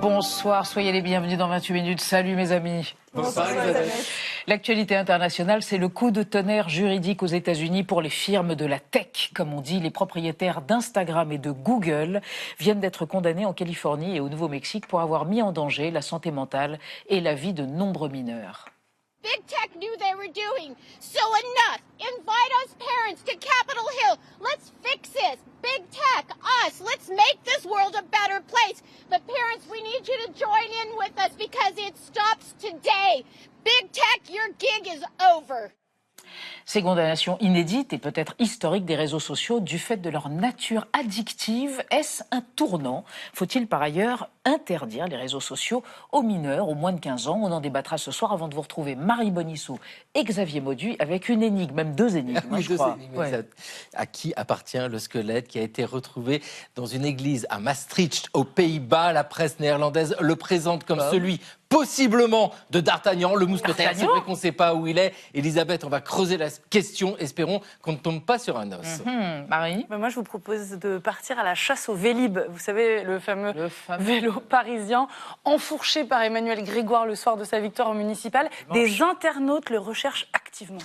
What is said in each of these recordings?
Bonsoir, soyez les bienvenus dans 28 minutes. Salut mes amis. Bonsoir Elisabeth. L'actualité internationale, c'est le coup de tonnerre juridique aux États-Unis pour les firmes de la tech. Comme on dit, les propriétaires d'Instagram et de Google viennent d'être condamnés en Californie et au Nouveau-Mexique pour avoir mis en danger la santé mentale et la vie de nombreux mineurs. Big Tech knew they were doing. So enough. Invite us parents to Capitol Hill. Let's fix this. Big Tech, us. Let's make this world a better place. But parents, we need you to join in with us because it stops today. Big Tech, your gig is over. Ces condamnations inédites et peut-être historiques des réseaux sociaux du fait de leur nature addictive, est-ce un tournant? Faut-il par ailleurs interdire les réseaux sociaux aux mineurs, aux moins de 15 ans? On en débattra ce soir avant de vous retrouver Marie Bonissou et Xavier Mauduit avec une énigme, même deux énigmes, Oui, je crois. ouais. À qui appartient le squelette qui a été retrouvé dans une église à Maastricht, aux Pays-Bas? La presse néerlandaise le présente comme celui possiblement de D'Artagnan, le mousquetaire. C'est vrai qu'on ne sait pas où il est. Elisabeth, on va creuser la question. Espérons qu'on ne tombe pas sur un os. Marie? Moi, je vous propose de partir à la chasse au Vélib. Vous savez, le fameux vélo parisien enfourché par Emmanuel Grégoire le soir de sa victoire au municipal. Des internautes le recherchent activement.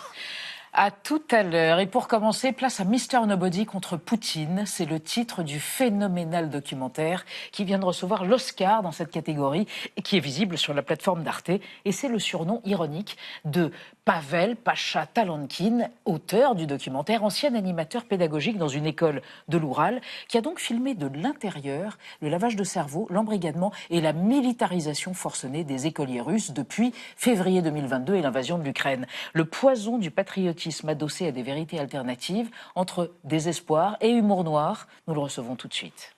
À tout à l'heure. Et pour commencer, place à Mr. Nobody contre Poutine. C'est le titre du phénoménal documentaire qui vient de recevoir l'Oscar dans cette catégorie et qui est visible sur la plateforme d'Arte. Et c'est le surnom ironique de Pavel Pacha Talankin, auteur du documentaire, ancien animateur pédagogique dans une école de l'Oural, qui a donc filmé de l'intérieur le lavage de cerveau, l'embrigadement et la militarisation forcenée des écoliers russes depuis février 2022 et l'invasion de l'Ukraine. Le poison du patriotisme adossé à des vérités alternatives entre désespoir et humour noir. Nous le recevons tout de suite.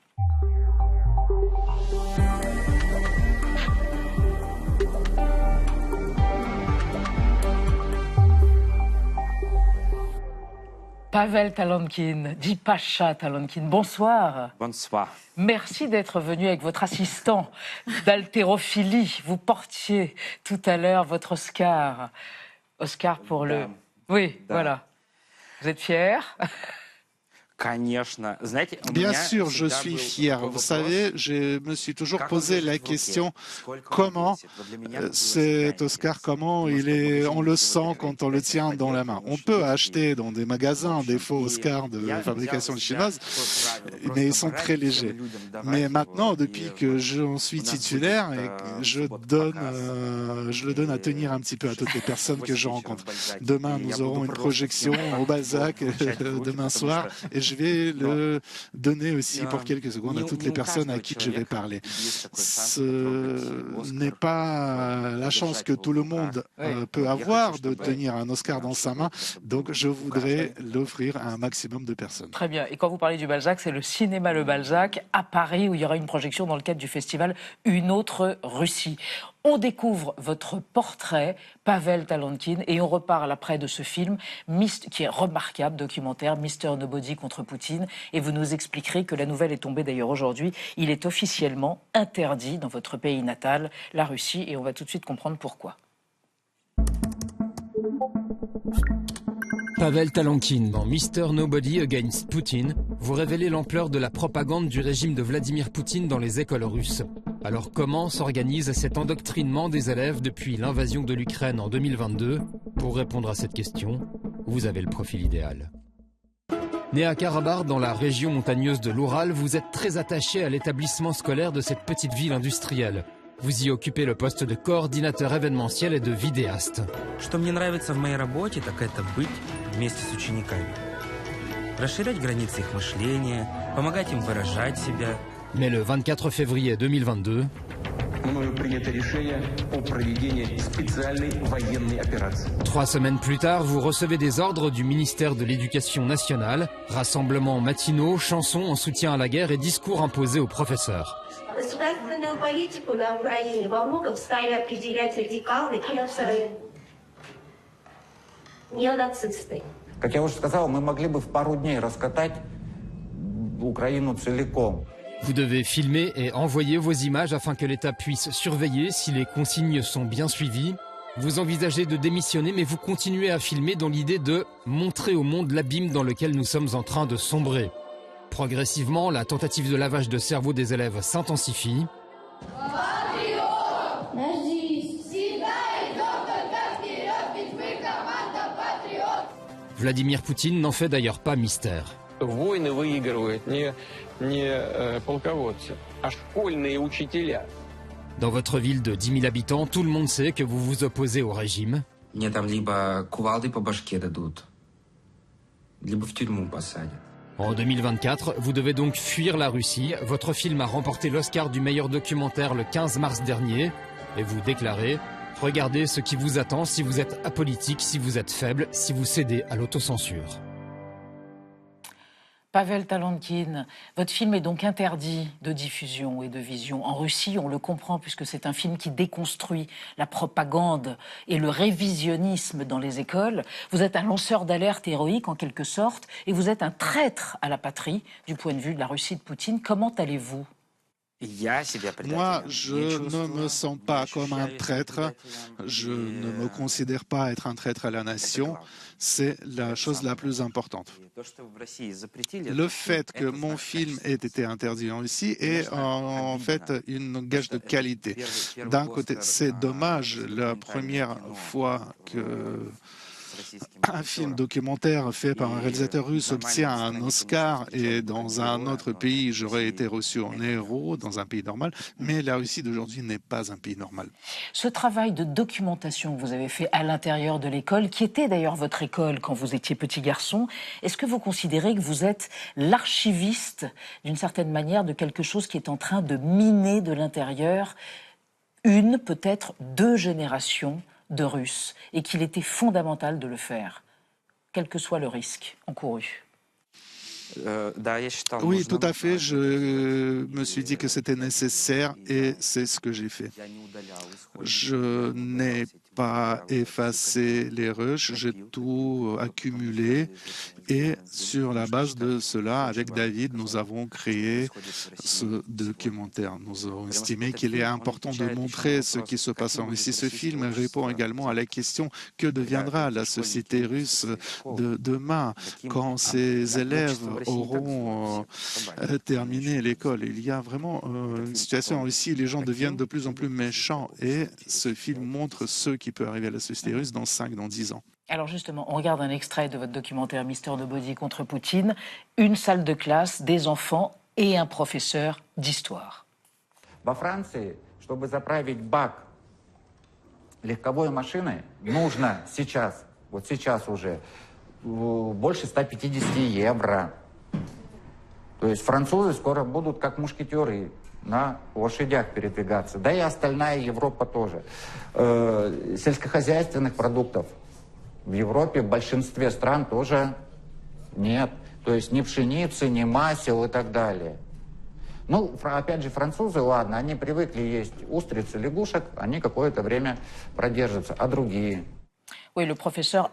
Pavel Talankin, dit Pacha Talankin, bonsoir. Bonsoir. Merci d'être venu avec votre assistant d'haltérophilie. Vous portiez tout à l'heure votre Oscar. Oscar pour le... Oui, voilà. Vous êtes fier? Bien sûr, je suis fier. Vous savez, je me suis toujours posé la question comment cet Oscar, comment on le sent quand on le tient dans la main. On peut acheter dans des magasins des faux Oscars de fabrication chinoise, mais ils sont très légers. Mais maintenant, depuis que j'en suis titulaire, je le donne à tenir un petit peu à toutes les personnes que je rencontre. Demain, nous aurons une projection au Balzac, demain soir, et je vais le donner aussi pour quelques secondes à toutes les personnes à qui je vais parler. Ce n'est pas la chance que tout le monde peut avoir de tenir un Oscar dans sa main, donc je voudrais l'offrir à un maximum de personnes. Très bien. Et quand vous parlez du Balzac, c'est le cinéma Le Balzac à Paris où il y aura une projection dans le cadre du festival Une autre Russie. On découvre votre portrait, Pavel Talankin, et on reparle après de ce film qui est remarquable, documentaire, Mr. Nobody contre Poutine. Et vous nous expliquerez que la nouvelle est tombée d'ailleurs aujourd'hui. Il est officiellement interdit dans votre pays natal, la Russie, et on va tout de suite comprendre pourquoi. Pavel Talankin, dans Mr. Nobody Against Putin, vous révélez l'ampleur de la propagande du régime de Vladimir Poutine dans les écoles russes. Alors comment s'organise cet endoctrinement des élèves depuis l'invasion de l'Ukraine en 2022? Pour répondre à cette question, vous avez le profil idéal. Né à Karabakh, dans la région montagneuse de l'Oural, vous êtes très attaché à l'établissement scolaire de cette petite ville industrielle. Vous y occupez le poste de coordinateur événementiel et de vidéaste. Что мне нравится в моей работе, так это быть вместе с учениками. Расширять границы их мышления, помогать им выражать себя. Mais le 24 février 2022, мною принято решение о проведении специальной военной операции. 3 semaines plus tard, vous recevez des ordres du ministère de l'Éducation nationale, rassemblements matinaux, chansons en soutien à la guerre et discours imposés aux professeurs. Государственную политику на Украине во многом стали определять радикалы и неонацисты. Как я уже сказал, мы могли бы в пару дней раскатать Украину целиком. Vous devez filmer et envoyer vos images afin que l'État puisse surveiller si les consignes sont bien suivies. Vous envisagez de démissionner, mais vous continuez à filmer dans l'idée de montrer au monde l'abîme dans lequel nous sommes en train de sombrer. Progressivement, la tentative de lavage de cerveau des élèves s'intensifie. Vladimir Poutine n'en fait d'ailleurs pas mystère. Войны выигрывают не полководцы, а школьные учителя. Dans votre ville de 10 000 habitants, tout le monde sait que vous vous opposez au régime. Мне там либо кувалдой по башке дадут, либо в тюрьму посадят. En 2024, vous devez donc fuir la Russie. Votre film a remporté l'Oscar du meilleur documentaire le 15 mars dernier. Et vous déclarez « Regardez ce qui vous attend si vous êtes apolitique, si vous êtes faible, si vous cédez à l'autocensure. » Pavel Talankin, votre film est donc interdit de diffusion et de vision. En Russie, on le comprend puisque c'est un film qui déconstruit la propagande et le révisionnisme dans les écoles. Vous êtes un lanceur d'alerte héroïque en quelque sorte et vous êtes un traître à la patrie du point de vue de la Russie de Poutine. Comment allez-vous ? Moi, je ne me sens pas comme un traître. Je ne me considère pas être un traître à la nation. C'est la chose la plus importante. Le fait que mon film ait été interdit en Russie est en fait une gage de qualité. D'un côté, c'est dommage. La première fois que un film documentaire fait par un réalisateur russe obtient un Oscar et dans un autre pays, j'aurais été reçu en héros, dans un pays normal, mais la Russie d'aujourd'hui n'est pas un pays normal. Ce travail de documentation que vous avez fait à l'intérieur de l'école, qui était d'ailleurs votre école quand vous étiez petit garçon, est-ce que vous considérez que vous êtes l'archiviste, d'une certaine manière, de quelque chose qui est en train de miner de l'intérieur une, peut-être deux générations de Russes, et qu'il était fondamental de le faire, quel que soit le risque encouru? Oui, tout à fait. Je me suis dit que c'était nécessaire et c'est ce que j'ai fait. Je n'ai pas effacé les rushs, j'ai tout accumulé et sur la base de cela, avec David, nous avons créé ce documentaire. Nous avons estimé qu'il est important de montrer ce qui se passe en Russie. Ce film répond également à la question que deviendra la société russe de demain quand ces élèves auront terminé l'école. Il y a vraiment une situation en Russie, les gens deviennent de plus en plus méchants et ce film montre ce qui peut arriver à la société russe dans 5, dans 10 ans. Alors justement, on regarde un extrait de votre documentaire Mister Nobody contre Poutine, une salle de classe, des enfants et un professeur d'histoire. Во Франции, чтобы заправить бак легковой машины, нужно сейчас, вот сейчас уже, больше 150 евро. То есть французы скоро будут как мушкетеры на лошадях передвигаться. Да и остальная Европа тоже. Сельскохозяйственных продуктов в Европе в большинстве стран тоже нет. То есть ни пшеницы, ни масел и так далее. Ну, опять же, французы, ладно, они привыкли есть устриц и лягушек, они какое-то время продержатся, а другие? Oui, le professeur...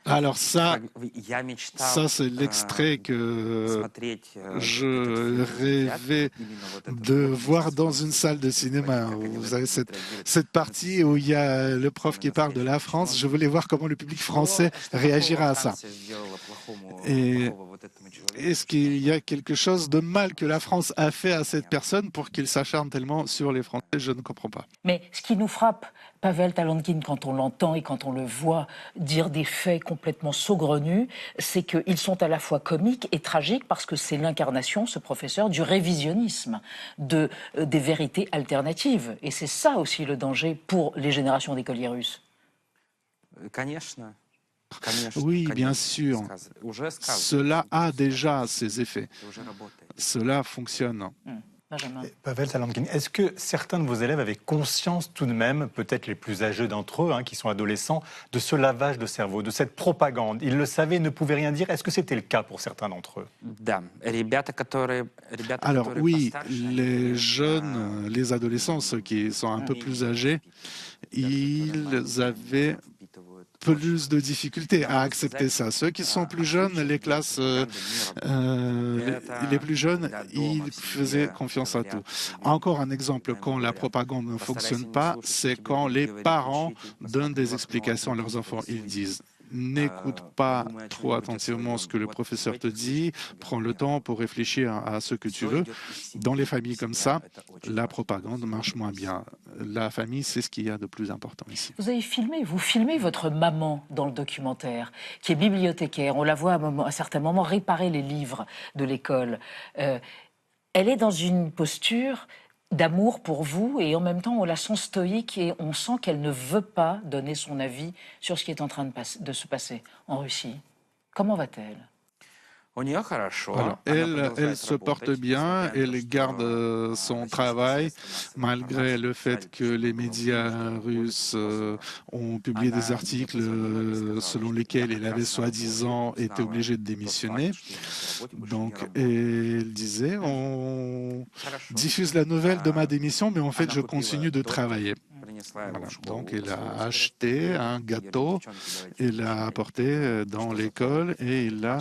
Alors ça c'est l'extrait que je rêvais de voir dans une salle de cinéma. Vous avez cette partie où il y a le prof qui parle de la France. Je voulais voir comment le public français réagira à ça. Et est-ce qu'il y a quelque chose de mal que la France a fait à cette personne pour qu'il s'acharne tellement sur les Français? Je ne comprends pas. Mais ce qui nous frappe, Pavel Talankin, quand on l'entend et quand on le voit dire des faits complètement saugrenus, c'est qu'ils sont à la fois comiques et tragiques parce que c'est l'incarnation, ce professeur, du révisionnisme, des vérités alternatives. Et c'est ça aussi le danger pour les générations d'écoliers russes. Oui, bien sûr. Cela a déjà ses effets. Cela fonctionne. Pavel Talankin, est-ce que certains de vos élèves avaient conscience tout de même, peut-être les plus âgés d'entre eux, qui sont adolescents, de ce lavage de cerveau, de cette propagande? Ils le savaient, ne pouvaient rien dire. Est-ce que c'était le cas pour certains d'entre eux? Alors oui, les jeunes, les adolescents, ceux qui sont un peu plus âgés, ils avaient plus de difficultés à accepter ça. Ceux qui sont plus jeunes, les classes les plus jeunes, ils faisaient confiance à tout. Encore un exemple, quand la propagande ne fonctionne pas, c'est quand les parents donnent des explications à leurs enfants. Ils disent n'écoute pas trop attentivement ce que le professeur te dit, prends le temps pour réfléchir à ce que tu veux. Dans les familles comme ça, la propagande marche moins bien. La famille, c'est ce qu'il y a de plus important ici. Vous filmez votre maman dans le documentaire, qui est bibliothécaire. On la voit à certains moments réparer les livres de l'école. Elle est dans une posture d'amour pour vous et en même temps on la sent stoïque et on sent qu'elle ne veut pas donner son avis sur ce qui est en train de se passer en Russie. Comment va-t-elle ? Alors, elle se porte bien, elle garde son travail, malgré le fait que les médias russes ont publié des articles selon lesquels elle avait soi-disant été obligée de démissionner. Donc, elle disait, on diffuse la nouvelle de ma démission, mais en fait, je continue de travailler. Voilà. Donc, elle a acheté un gâteau, il l'a apporté dans l'école et il l'a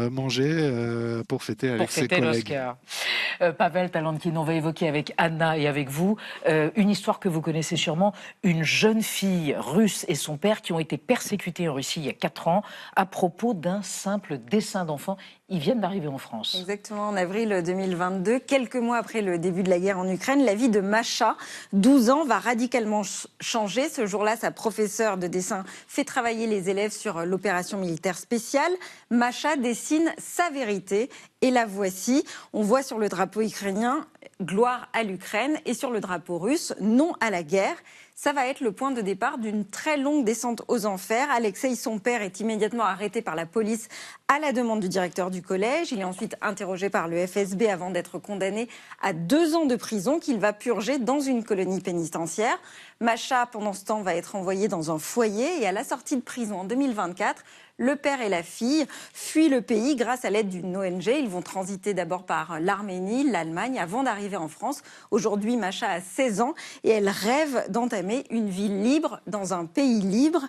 mangé pour fêter avec ses collègues. Pavel Talankin, on va évoquer avec Anna et avec vous une histoire que vous connaissez sûrement, une jeune fille russe et son père qui ont été persécutés en Russie il y a 4 ans à propos d'un simple dessin d'enfant. Ils viennent d'arriver en France. Exactement, en avril 2022, quelques mois après le début de la guerre en Ukraine, la vie de Masha, 12 ans, va radicalement changer. Ce jour-là, sa professeure de dessin fait travailler les élèves sur l'opération militaire spéciale. Masha dessine sa vérité et la voici. On voit sur le drapeau ukrainien « Gloire à l'Ukraine » et sur le drapeau russe « Non à la guerre ». Ça va être le point de départ d'une très longue descente aux enfers. Alexei, son père, est immédiatement arrêté par la police à la demande du directeur du collège. Il est ensuite interrogé par le FSB avant d'être condamné à 2 ans de prison qu'il va purger dans une colonie pénitentiaire. Masha, pendant ce temps, va être envoyée dans un foyer et à la sortie de prison en 2024, le père et la fille fuient le pays grâce à l'aide d'une ONG. Ils vont transiter d'abord par l'Arménie, l'Allemagne, avant d'arriver en France. Aujourd'hui, Masha a 16 ans et elle rêve d'entamer une vie libre dans un pays libre.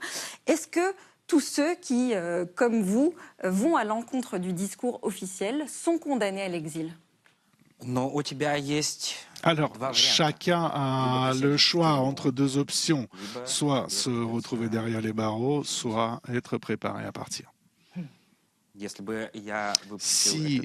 Est-ce que tous ceux qui, comme vous, vont à l'encontre du discours officiel sont condamnés à l'exil ? Alors, chacun a le choix entre 2 options, soit se retrouver derrière les barreaux, soit être préparé à partir. Si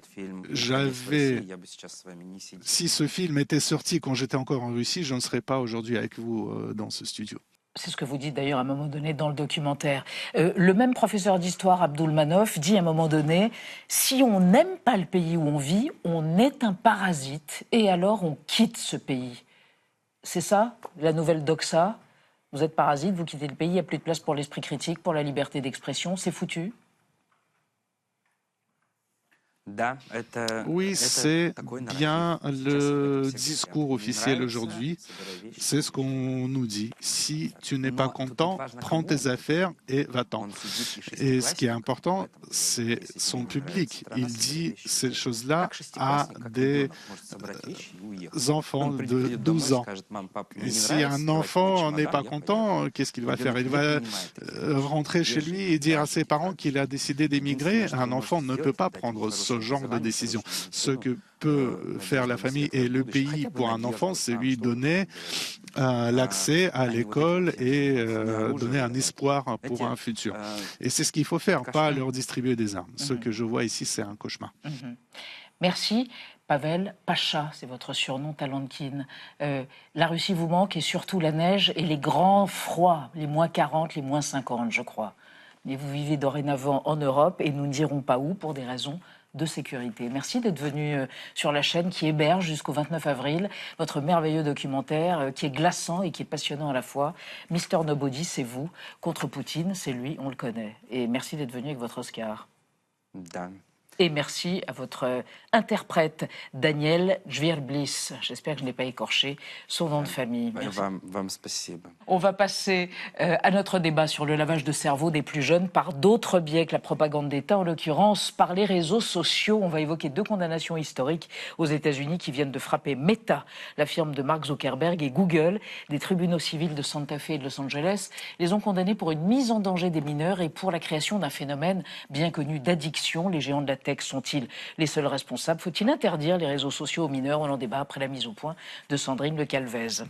ce film était sorti quand j'étais encore en Russie, je ne serais pas aujourd'hui avec vous dans ce studio. C'est ce que vous dites d'ailleurs à un moment donné dans le documentaire. Le même professeur d'histoire, Abdulmanov, dit à un moment donné « Si on n'aime pas le pays où on vit, on est un parasite et alors on quitte ce pays. » C'est ça, la nouvelle doxa. Vous êtes parasite, vous quittez le pays, il n'y a plus de place pour l'esprit critique, pour la liberté d'expression, c'est foutu. Oui, c'est bien le discours officiel aujourd'hui. C'est ce qu'on nous dit. Si tu n'es pas content, prends tes affaires et va-t'en. Et ce qui est important, c'est son public. Il dit ces choses-là à des enfants de 12 ans. Et si un enfant n'est pas content, qu'est-ce qu'il va faire? Il va rentrer chez lui et dire à ses parents qu'il a décidé d'émigrer. Un enfant ne peut pas prendre ce genre de décision. Ce que peut faire la famille et le pays pour un enfant, c'est lui donner l'accès à l'école et donner un espoir pour un futur. Et c'est ce qu'il faut faire, pas leur distribuer des armes. Ce que je vois ici, c'est un cauchemar. Merci. Pavel, Pacha, c'est votre surnom, Talankin. La Russie vous manque et surtout la neige et les grands froids, les moins 40, les moins 50, je crois. Mais vous vivez dorénavant en Europe et nous ne dirons pas où pour des raisons de sécurité. Merci d'être venu sur la chaîne qui héberge jusqu'au 29 avril votre merveilleux documentaire qui est glaçant et qui est passionnant à la fois. Mister Nobody, c'est vous. Contre Poutine, c'est lui, on le connaît. Et merci d'être venu avec votre Oscar. Et merci à votre interprète, Daniel Jvirblis. J'espère que je n'ai pas écorché son nom de famille. Merci. On va passer à notre débat sur le lavage de cerveau des plus jeunes par d'autres biais que la propagande d'État, en l'occurrence par les réseaux sociaux. On va évoquer 2 condamnations historiques aux États-Unis qui viennent de frapper Meta, la firme de Mark Zuckerberg, et Google. Des tribunaux civils de Santa Fe et de Los Angeles les ont condamnés pour une mise en danger des mineurs et pour la création d'un phénomène bien connu d'addiction. Les géants de la tech sont-ils les seuls responsables? Faut-il interdire les réseaux sociaux aux mineurs? On en débat après la mise au point de Sandrine Le Calvez.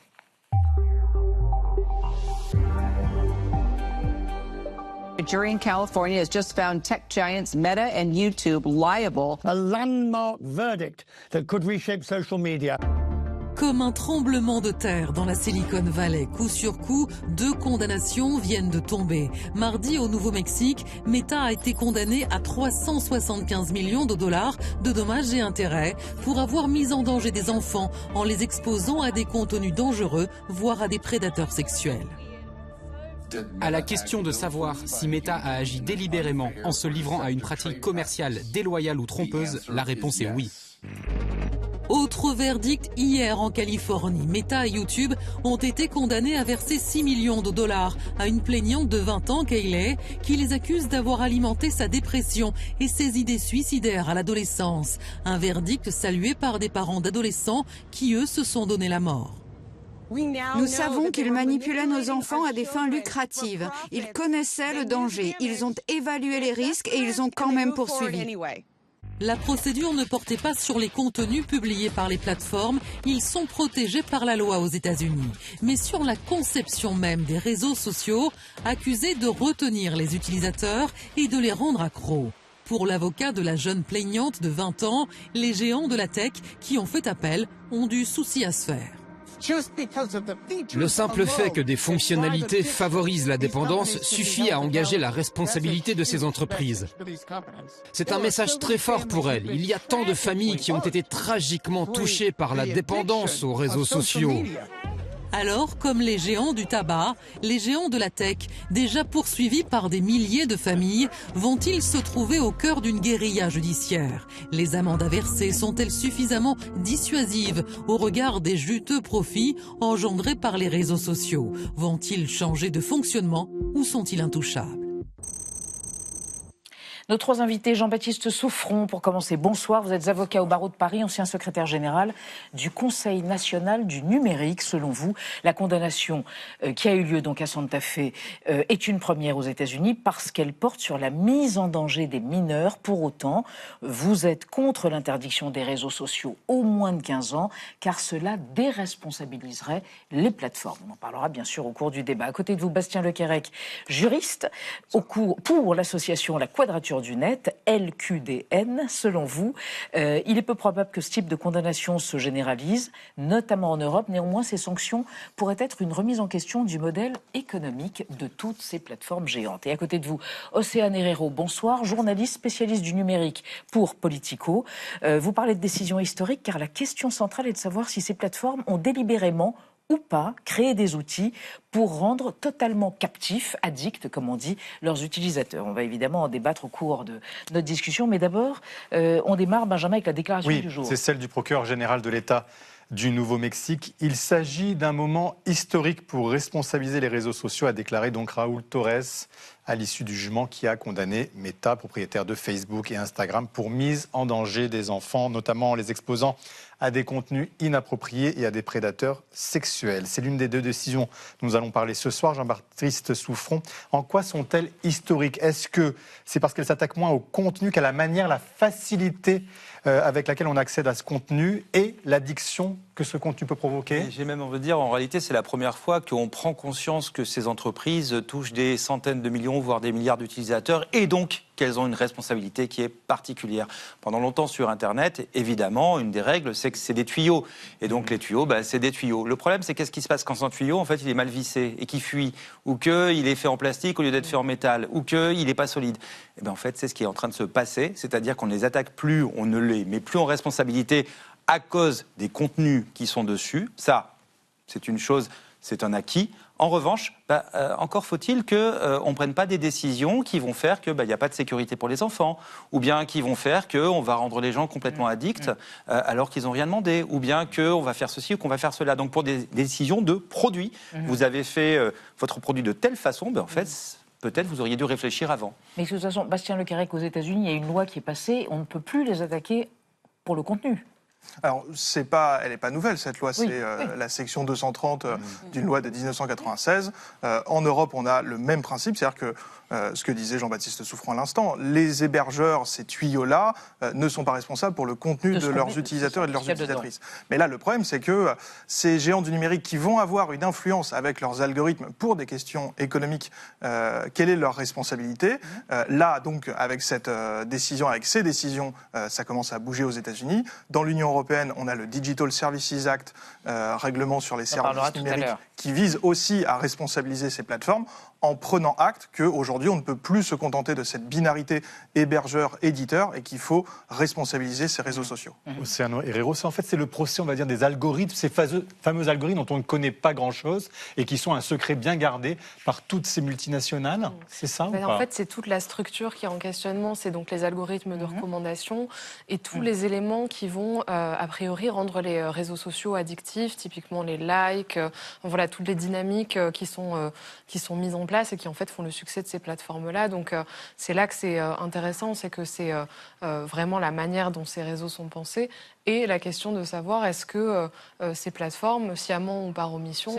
jury in California has just found tech giants Meta and YouTube liable. A landmark verdict that could reshape social media. Comme un tremblement de terre dans la Silicon Valley, coup sur coup, 2 condamnations viennent de tomber. Mardi, au Nouveau-Mexique, Meta a été condamné à 375 millions de dollars de dommages et intérêts pour avoir mis en danger des enfants en les exposant à des contenus dangereux, voire à des prédateurs sexuels. À la question de savoir si Meta a agi délibérément en se livrant à une pratique commerciale déloyale ou trompeuse, la réponse est oui. Autre verdict hier en Californie. Meta et YouTube ont été condamnés à verser 6 millions de dollars à une plaignante de 20 ans, Kayleigh, qui les accuse d'avoir alimenté sa dépression et ses idées suicidaires à l'adolescence. Un verdict salué par des parents d'adolescents qui, eux, se sont donné la mort. Nous savons qu'ils manipulaient nos enfants à des fins lucratives. Ils connaissaient le danger, ils ont évalué les risques et ils ont quand même poursuivi. La procédure ne portait pas sur les contenus publiés par les plateformes, ils sont protégés par la loi aux États-Unis, mais sur la conception même des réseaux sociaux, accusés de retenir les utilisateurs et de les rendre accros. Pour l'avocat de la jeune plaignante de 20 ans, les géants de la tech qui ont fait appel ont du souci à se faire. Le simple fait que des fonctionnalités favorisent la dépendance suffit à engager la responsabilité de ces entreprises. C'est un message très fort pour elles. Il y a tant de familles qui ont été tragiquement touchées par la dépendance aux réseaux sociaux. Alors, comme les géants du tabac, les géants de la tech, déjà poursuivis par des milliers de familles, vont-ils se trouver au cœur d'une guérilla judiciaire? Les amendes à verser sont-elles suffisamment dissuasives au regard des juteux profits engendrés par les réseaux sociaux? Vont-ils changer de fonctionnement ou sont-ils intouchables? Nos 3 invités, Jean-Baptiste Souffron, pour commencer. Bonsoir, vous êtes avocat au barreau de Paris, ancien secrétaire général du Conseil national du numérique. Selon vous, la condamnation qui a eu lieu donc à Santa Fe est une première aux États-Unis parce qu'elle porte sur la mise en danger des mineurs. Pour autant, vous êtes contre l'interdiction des réseaux sociaux aux moins de 15 ans, car cela déresponsabiliserait les plateformes. On en parlera bien sûr au cours du débat. À côté de vous, Bastien Lequerec, juriste pour l'association La Quadrature du Net, LQDN. Selon vous, il est peu probable que ce type de condamnation se généralise, notamment en Europe. Néanmoins, ces sanctions pourraient être une remise en question du modèle économique de toutes ces plateformes géantes. Et à côté de vous, Océane Herrero, bonsoir, journaliste spécialiste du numérique pour Politico. Vous parlez de décisions historiques, car la question centrale est de savoir si ces plateformes ont délibérément ou pas créer des outils pour rendre totalement captifs, addicts, comme on dit, leurs utilisateurs. On va évidemment en débattre au cours de notre discussion, mais d'abord, on démarre, Benjamin, avec la déclaration du jour. Oui, c'est celle du procureur général de l'État du Nouveau-Mexique. Il s'agit d'un moment historique pour responsabiliser les réseaux sociaux, a déclaré donc Raúl Torres à l'issue du jugement qui a condamné Meta, propriétaire de Facebook et Instagram, pour mise en danger des enfants, notamment en les exposant à des contenus inappropriés et à des prédateurs sexuels. C'est l'une des 2 décisions dont nous allons parler ce soir. Jean-Baptiste Souffron, en quoi sont-elles historiques? Est-ce que c'est parce qu'elles s'attaquent moins au contenu qu'à la manière, la facilité avec laquelle on accède à ce contenu et l'addiction que ce contenu peut provoquer? J'ai même envie de dire, en réalité, c'est la première fois qu'on prend conscience que ces entreprises touchent des centaines de millions, voire des milliards d'utilisateurs, et donc qu'elles ont une responsabilité qui est particulière. Pendant longtemps sur Internet, évidemment, une des règles, c'est que c'est des tuyaux. Et donc les tuyaux, c'est des tuyaux. Le problème, c'est qu'est-ce qui se passe quand un tuyau, en fait, il est mal vissé et qu'il fuit, ou qu'il est fait en plastique au lieu d'être fait en métal, ou qu'il n'est pas solide. Et bien en fait, c'est ce qui est en train de se passer, c'est-à-dire qu'on ne les attaque plus, on ne les met plus en responsabilité à cause des contenus qui sont dessus. Ça, c'est une chose, c'est un acquis. En revanche, encore faut-il qu'on ne prenne pas des décisions qui vont faire qu'il n'y a pas de sécurité pour les enfants, ou bien qui vont faire qu'on va rendre les gens complètement addicts alors qu'ils n'ont rien demandé, ou bien qu'on va faire ceci ou qu'on va faire cela. Donc pour des décisions de produits, vous avez fait votre produit de telle façon, en fait, peut-être vous auriez dû réfléchir avant. Mais de toute façon, Bastien Lequerec, aux États-Unis, il y a une loi qui est passée, on ne peut plus les attaquer pour le contenu. Alors, elle n'est pas nouvelle, cette loi. C'est la section 230 d'une loi de 1996. En Europe, on a le même principe, c'est-à-dire que ce que disait Jean-Baptiste Souffrant à l'instant, les hébergeurs, ces tuyaux-là, ne sont pas responsables pour le contenu de leurs utilisateurs et de leurs utilisatrices. Mais là, le problème, c'est que ces géants du numérique qui vont avoir une influence avec leurs algorithmes pour des questions économiques, quelle est leur responsabilité? Là, donc, avec cette décision, avec ces décisions, ça commence à bouger aux États-Unis. Dans l'Union européenne, on a le Digital Services Act, règlement sur les services numériques, qui vise aussi à responsabiliser ces plateformes en prenant acte qu'aujourd'hui, on ne peut plus se contenter de cette binarité hébergeur-éditeur et qu'il faut responsabiliser ces réseaux sociaux. Oceano Herrero, c'est le procès, on va dire, des algorithmes, ces fameux algorithmes dont on ne connaît pas grand-chose et qui sont un secret bien gardé par toutes ces multinationales. C'est ça ou pas? En fait, c'est toute la structure qui est en questionnement. C'est donc les algorithmes de recommandation et tous les éléments qui vont, a priori, rendre les réseaux sociaux addictifs, typiquement les likes, voilà, toutes les dynamiques qui sont mises en place et qui en fait font le succès de ces plateformes-là. Donc c'est là que c'est intéressant, c'est que c'est vraiment la manière dont ces réseaux sont pensés et la question de savoir est-ce que ces plateformes, sciemment ou par omission,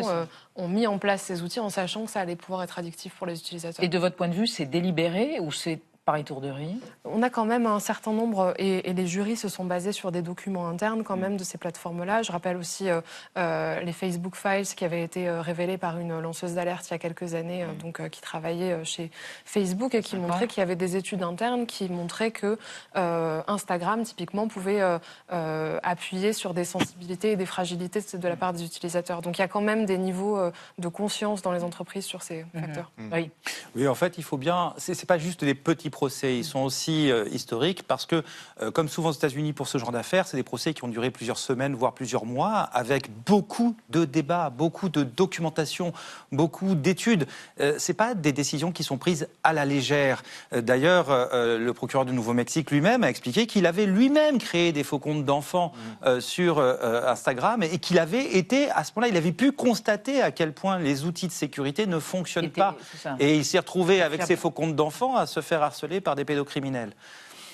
ont mis en place ces outils en sachant que ça allait pouvoir être addictif pour les utilisateurs. Et de votre point de vue, c'est délibéré ou c'est par étourderie? On a quand même un certain nombre, et les jurys se sont basés sur des documents internes quand même de ces plateformes-là. Je rappelle aussi les Facebook Files qui avaient été révélés par une lanceuse d'alerte il y a quelques années, qui travaillait chez Facebook et qui montrait qu'il y avait des études internes qui montraient que Instagram, typiquement, pouvait appuyer sur des sensibilités et des fragilités de la part des utilisateurs. Donc il y a quand même des niveaux de conscience dans les entreprises sur ces facteurs. Oui, en fait, il faut bien... C'est pas juste des petits procès, ils sont aussi historiques parce que, comme souvent aux États-Unis pour ce genre d'affaires, c'est des procès qui ont duré plusieurs semaines, voire plusieurs mois, avec beaucoup de débats, beaucoup de documentation, beaucoup d'études. C'est pas des décisions qui sont prises à la légère. D'ailleurs, le procureur du Nouveau-Mexique lui-même a expliqué qu'il avait lui-même créé des faux comptes d'enfants sur Instagram et qu'il avait été, à ce moment-là, il avait pu constater à quel point les outils de sécurité ne fonctionnent pas. Et il s'est retrouvé avec ses faux comptes d'enfants à se faire harceler par des pédocriminels.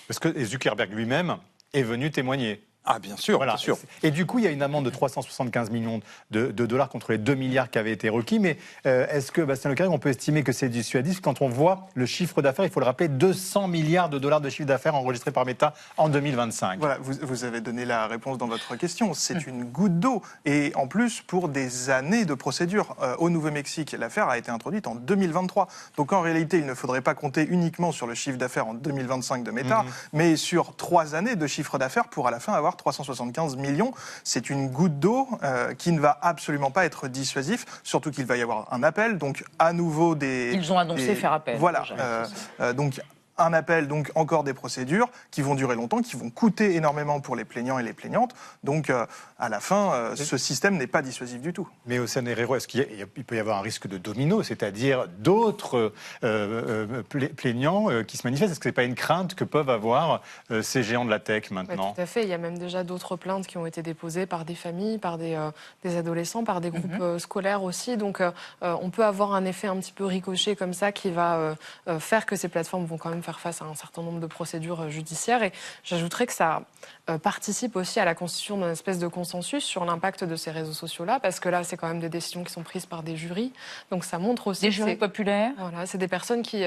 Parce que Zuckerberg lui-même est venu témoigner. Ah, bien sûr, voilà. Bien sûr. Et du coup, il y a une amende de 375 millions de dollars contre les 2 milliards qui avaient été requis. Mais est-ce que, Bastien Leclerc, on peut estimer que c'est dissuasif quand on voit le chiffre d'affaires, il faut le rappeler, 200 milliards de dollars de chiffre d'affaires enregistrés par Meta en 2025. Voilà, vous avez donné la réponse dans votre question. C'est une goutte d'eau. Et en plus, pour des années de procédure. Au Nouveau-Mexique, l'affaire a été introduite en 2023. Donc en réalité, il ne faudrait pas compter uniquement sur le chiffre d'affaires en 2025 de Meta, mais sur 3 années de chiffre d'affaires pour à la fin avoir 375 millions. C'est une goutte d'eau qui ne va absolument pas être dissuasif, surtout qu'il va y avoir un appel, donc à nouveau des... Ils ont annoncé faire appel. Voilà, donc un appel, donc encore des procédures qui vont durer longtemps, qui vont coûter énormément pour les plaignants et les plaignantes. Donc à la fin, ce système n'est pas dissuasif du tout. Mais Oceano Herrero, est-ce qu'il peut y avoir un risque de domino, c'est-à-dire d'autres plaignants qui se manifestent? Est-ce que ce n'est pas une crainte que peuvent avoir ces géants de la tech maintenant? Oui, tout à fait. Il y a même déjà d'autres plaintes qui ont été déposées par des familles, par des adolescents, par des groupes scolaires aussi. Donc on peut avoir un effet un petit peu ricochet comme ça qui va faire que ces plateformes vont quand même faire face à un certain nombre de procédures judiciaires. Et j'ajouterais que ça participe aussi à la constitution d'une espèce de consensus sur l'impact de ces réseaux sociaux-là, parce que là, c'est quand même des décisions qui sont prises par des jurys. Donc ça montre aussi... Des jurys populaires. Voilà, c'est des personnes qui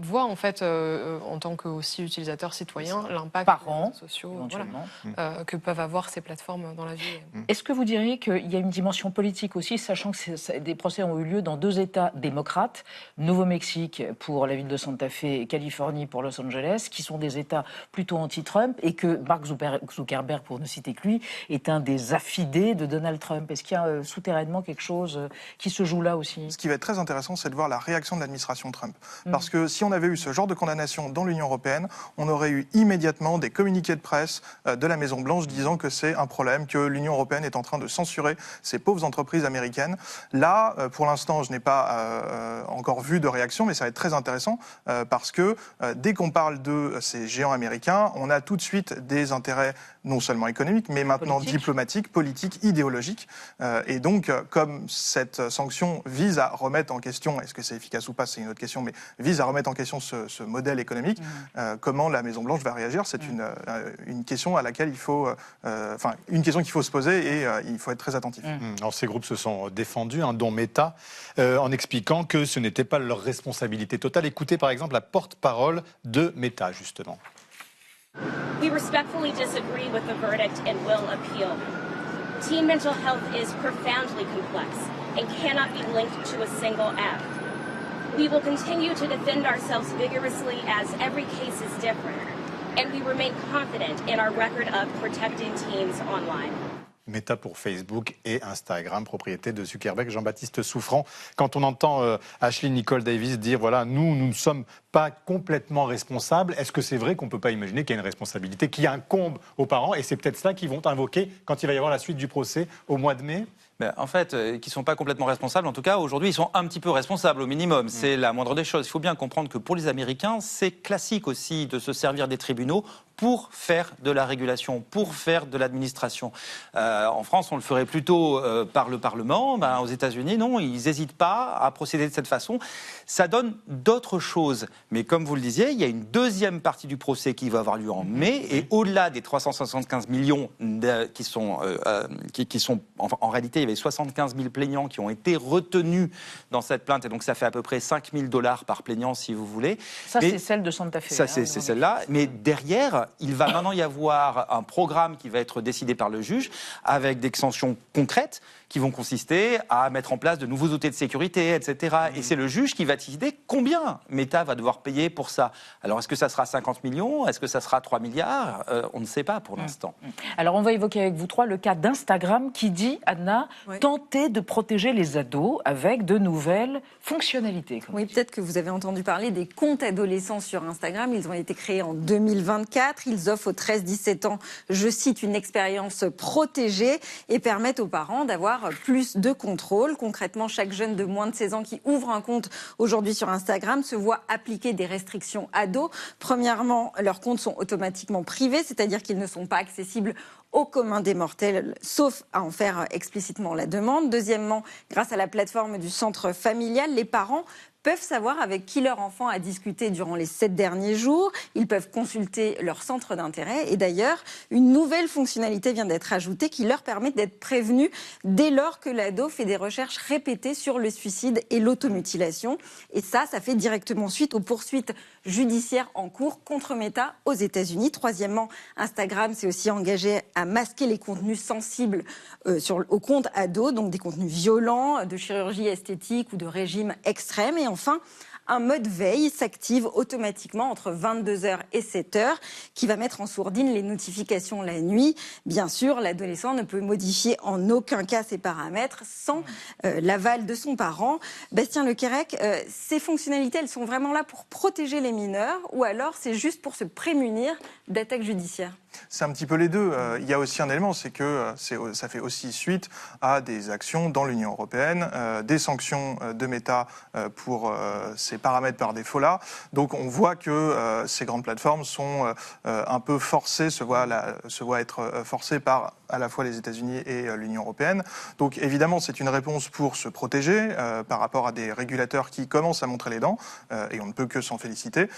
voient, en fait, en tant que aussi utilisateurs citoyens, l'impact par des an, réseaux sociaux que peuvent avoir ces plateformes dans la vie. Est-ce que vous diriez qu'il y a une dimension politique aussi, sachant que des procès ont eu lieu dans 2 États démocrates, Nouveau-Mexique pour la ville de Santa Fe et Californie pour Los Angeles, qui sont des États plutôt anti-Trump, et que Mark Zuckerberg, pour ne citer que lui, est un des affidés de Donald Trump. Est-ce qu'il y a souterrainement quelque chose qui se joue là aussi? Ce qui va être très intéressant, c'est de voir la réaction de l'administration Trump. Parce que si on avait eu ce genre de condamnation dans l'Union européenne, on aurait eu immédiatement des communiqués de presse de la Maison-Blanche disant que c'est un problème, que l'Union européenne est en train de censurer ces pauvres entreprises américaines. Là, pour l'instant, je n'ai pas encore vu de réaction, mais ça va être très intéressant parce que dès qu'on parle de ces géants américains, on a tout de suite des intérêts non seulement économiques, mais maintenant diplomatiques, politiques, idéologiques. Et donc, comme cette sanction vise à remettre en question, est-ce que c'est efficace ou pas, c'est une autre question, mais vise à remettre en question ce modèle économique, comment la Maison-Blanche va réagir, c'est une question à laquelle il faut, une question qu'il faut se poser et il faut être très attentif. Alors, ces groupes se sont défendus, dont Meta, en expliquant que ce n'était pas leur responsabilité totale. Écoutez par exemple la porte-parole de Meta, justement. We respectfully disagree with the verdict and will appeal. Teen mental health is profoundly complex and cannot be linked to a single app. We will continue to defend ourselves vigorously as every case is different, and we remain confident in our record of protecting teens online. Meta pour Facebook et Instagram, propriété de Zuckerberg. Jean-Baptiste Souffrant, quand on entend Ashley Nicole Davis dire voilà, nous ne sommes pas complètement responsables, est-ce que c'est vrai qu'on ne peut pas imaginer qu'il y a une responsabilité qui incombe aux parents et c'est peut-être cela qu'ils vont invoquer quand il va y avoir la suite du procès au mois de mai? En fait, qui ne sont pas complètement responsables, en tout cas, aujourd'hui, ils sont un petit peu responsables au minimum. C'est la moindre des choses. Il faut bien comprendre que pour les Américains, c'est classique aussi de se servir des tribunaux pour faire de la régulation, pour faire de l'administration. En France, on le ferait plutôt par le Parlement. Aux États-Unis, non, ils n'hésitent pas à procéder de cette façon. Ça donne d'autres choses. Mais comme vous le disiez, il y a une deuxième partie du procès qui va avoir lieu en mai. Et au-delà des 375 millions qui sont en réalité, il y avait 75 000 plaignants qui ont été retenus dans cette plainte. Et donc, ça fait à peu près $5 000 par plaignant, si vous voulez. Ça, c'est celle de Santa Fe. Ça, c'est celle-là. Mais derrière, il va maintenant y avoir un programme qui va être décidé par le juge avec des sanctions concrètes qui vont consister à mettre en place de nouveaux outils de sécurité, etc. Et c'est le juge qui va décider combien Meta va devoir payer pour ça. Alors, est-ce que ça sera 50 millions? Est-ce que ça sera 3 milliards? On ne sait pas pour l'instant. Alors, on va évoquer avec vous trois le cas d'Instagram qui dit, Anna, tenter de protéger les ados avec de nouvelles fonctionnalités. Oui, peut-être que vous avez entendu parler des comptes adolescents sur Instagram. Ils ont été créés en 2024. Ils offrent aux 13-17 ans, je cite, une expérience protégée et permettent aux parents d'avoir plus de contrôle. Concrètement, chaque jeune de moins de 16 ans qui ouvre un compte aujourd'hui sur Instagram se voit appliquer des restrictions ados. Premièrement, leurs comptes sont automatiquement privés, c'est-à-dire qu'ils ne sont pas accessibles au commun des mortels, sauf à en faire explicitement la demande. Deuxièmement, grâce à la plateforme du centre familial, les parents peuvent savoir avec qui leur enfant a discuté durant les 7 derniers jours. Ils peuvent consulter leur centre d'intérêt. Et d'ailleurs, une nouvelle fonctionnalité vient d'être ajoutée qui leur permet d'être prévenus dès lors que l'ado fait des recherches répétées sur le suicide et l'automutilation. Et ça fait directement suite aux poursuites judiciaires en cours contre Meta aux États-Unis. Troisièmement, Instagram s'est aussi engagé à masquer les contenus sensibles au compte ado, donc des contenus violents, de chirurgie esthétique ou de régime extrême. Et enfin, un mode veille s'active automatiquement entre 22h et 7h qui va mettre en sourdine les notifications la nuit. Bien sûr, l'adolescent ne peut modifier en aucun cas ses paramètres sans l'aval de son parent. Bastien Lequérec, ces fonctionnalités, elles sont vraiment là pour protéger les mineurs ou alors c'est juste pour se prémunir d'attaques judiciaires? C'est un petit peu les deux. Il y a aussi un élément, c'est que ça fait aussi suite à des actions dans l'Union européenne, des sanctions de Meta pour ces paramètres par défaut là. Donc on voit que ces grandes plateformes sont un peu forcées, se voient être forcées par à la fois les États-Unis et l'Union européenne. Donc évidemment, c'est une réponse pour se protéger par rapport à des régulateurs qui commencent à montrer les dents, et on ne peut que s'en féliciter.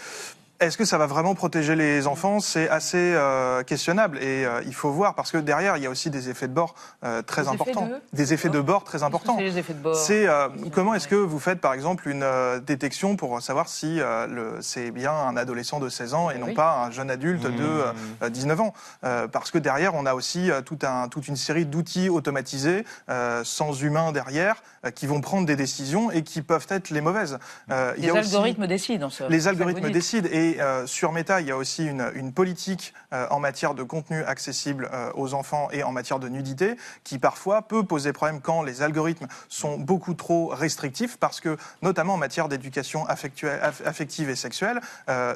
Est-ce que ça va vraiment protéger les enfants? C'est assez questionnable et il faut voir parce que derrière il y a aussi des effets de bord très importants. Des effets de bord très importants. C'est les effets de bord. C'est comment est-ce que vous faites par exemple une détection pour savoir si c'est bien un adolescent de 16 ans et non pas un jeune adulte de 19 ans parce que derrière on a aussi toute une série d'outils automatisés sans humain derrière qui vont prendre des décisions et qui peuvent être les mauvaises. Les algorithmes décident. Les algorithmes décident et sur Meta, il y a aussi une politique en matière de contenu accessible aux enfants et en matière de nudité qui parfois peut poser problème quand les algorithmes sont beaucoup trop restrictifs parce que notamment en matière d'éducation affective et sexuelle,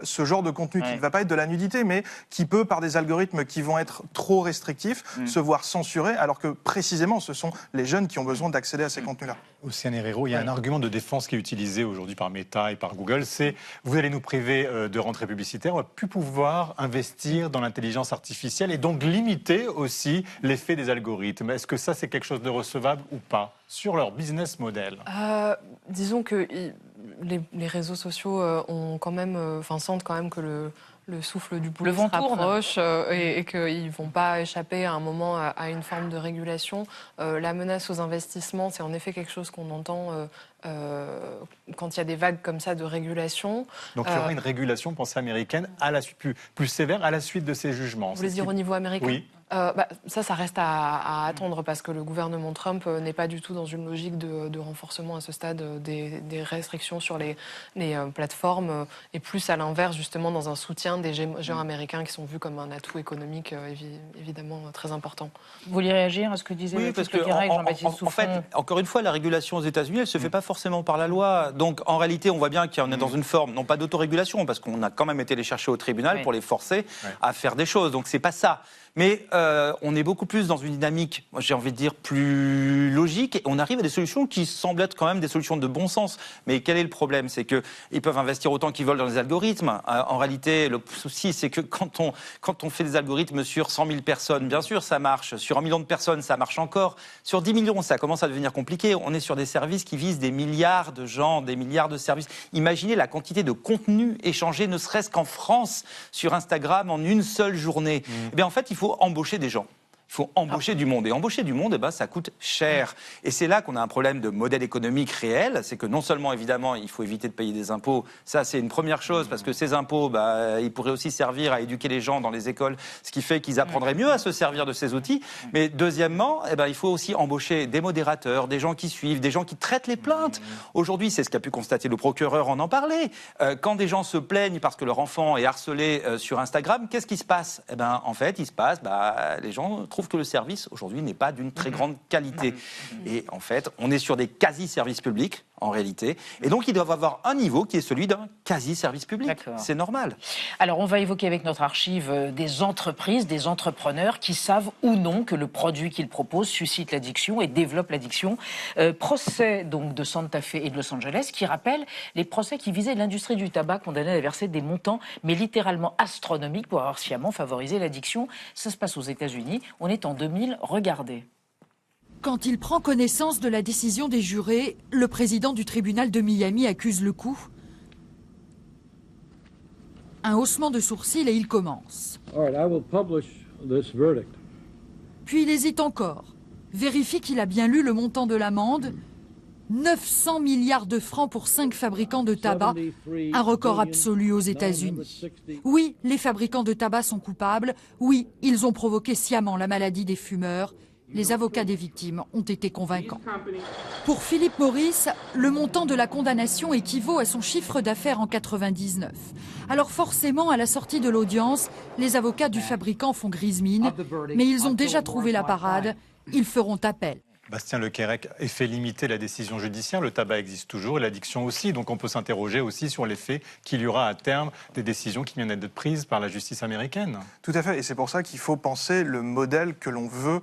ce genre de contenu qui ne va pas être de la nudité mais qui peut par des algorithmes qui vont être trop restrictifs se voir censurés alors que précisément ce sont les jeunes qui ont besoin d'accéder à ces contenus-là. Océane Herrero, il y a un argument de défense qui est utilisé aujourd'hui par Meta et par Google, c'est vous allez nous priver de rentrées publicitaires, on va plus pouvoir investir dans l'intelligence artificielle et donc limiter aussi l'effet des algorithmes. Est-ce que ça c'est quelque chose de recevable ou pas sur leur business model? Disons que les réseaux sociaux ont quand même, sentent quand même que le souffle du bout se rapproche et qu'ils ne vont pas échapper à un moment à une forme de régulation. La menace aux investissements, c'est en effet quelque chose qu'on entend quand il y a des vagues comme ça de régulation. Donc il y aura une régulation, pensée américaine, à la suite, plus sévère à la suite de ces jugements. Vous voulez dire au niveau américain? Oui. Ça reste à attendre parce que le gouvernement Trump n'est pas du tout dans une logique de renforcement à ce stade des restrictions sur les plateformes et plus à l'inverse justement dans un soutien des géants américains qui sont vus comme un atout économique évidemment très important. Vous voulez réagir à ce que disait oui, parce que en fait, encore une fois, la régulation aux États-Unis, elle se fait pas forcément par la loi. Donc en réalité, on voit bien qu'on est dans une forme non pas d'autorégulation parce qu'on a quand même été les chercher au tribunal pour les forcer à faire des choses. Donc c'est pas ça. Mais on est beaucoup plus dans une dynamique, moi, j'ai envie de dire, plus logique. Et on arrive à des solutions qui semblent être quand même des solutions de bon sens. Mais quel est le problème? C'est qu'ils peuvent investir autant qu'ils veulent dans les algorithmes. En réalité, le souci, c'est que quand on fait des algorithmes sur 100 000 personnes, bien sûr, ça marche. Sur 1 million de personnes, ça marche encore. Sur 10 millions, ça commence à devenir compliqué. On est sur des services qui visent des milliards de gens, des milliards de services. Imaginez la quantité de contenu échangé, ne serait-ce qu'en France, sur Instagram, en une seule journée. Eh bien, en fait, il faut embaucher des gens. Il faut embaucher du monde. Et embaucher du monde, ça coûte cher. Et c'est là qu'on a un problème de modèle économique réel. C'est que non seulement, évidemment, il faut éviter de payer des impôts. Ça, c'est une première chose, parce que ces impôts, ils pourraient aussi servir à éduquer les gens dans les écoles, ce qui fait qu'ils apprendraient mieux à se servir de ces outils. Mais deuxièmement, il faut aussi embaucher des modérateurs, des gens qui suivent, des gens qui traitent les plaintes. Aujourd'hui, c'est ce qu'a pu constater le procureur, en parlait. Quand des gens se plaignent parce que leur enfant est harcelé sur Instagram, qu'est-ce qui se passe? En fait, il se passe, les gens trouvent que le service aujourd'hui n'est pas d'une très grande qualité. Et en fait, on est sur des quasi-services publics en réalité. Et donc, ils doivent avoir un niveau qui est celui d'un quasi-service public. C'est normal. Alors, on va évoquer avec notre archive des entreprises, des entrepreneurs qui savent ou non que le produit qu'ils proposent suscite l'addiction et développe l'addiction. Procès donc de Santa Fe et de Los Angeles qui rappellent les procès qui visaient l'industrie du tabac condamnée à verser des montants, mais littéralement astronomiques pour avoir sciemment favorisé l'addiction. Ça se passe aux États-Unis. On est en 2000. Regardez. Quand il prend connaissance de la décision des jurés, le président du tribunal de Miami accuse le coup. Un haussement de sourcils et il commence. Puis il hésite encore, vérifie qu'il a bien lu le montant de l'amende. 900 milliards de francs pour 5 fabricants de tabac, un record absolu aux États-Unis. Oui, les fabricants de tabac sont coupables. Oui, ils ont provoqué sciemment la maladie des fumeurs. Les avocats des victimes ont été convaincants. Pour Philip Morris, le montant de la condamnation équivaut à son chiffre d'affaires en 99. Alors forcément, à la sortie de l'audience, les avocats du fabricant font grise mine, mais ils ont déjà trouvé la parade. Ils feront appel. Bastien Lequerec, effet limité la décision judiciaire, le tabac existe toujours et l'addiction aussi, donc on peut s'interroger aussi sur l'effet qu'il y aura à terme des décisions qui viennent d'être prises par la justice américaine. Tout à fait, et c'est pour ça qu'il faut penser le modèle que l'on veut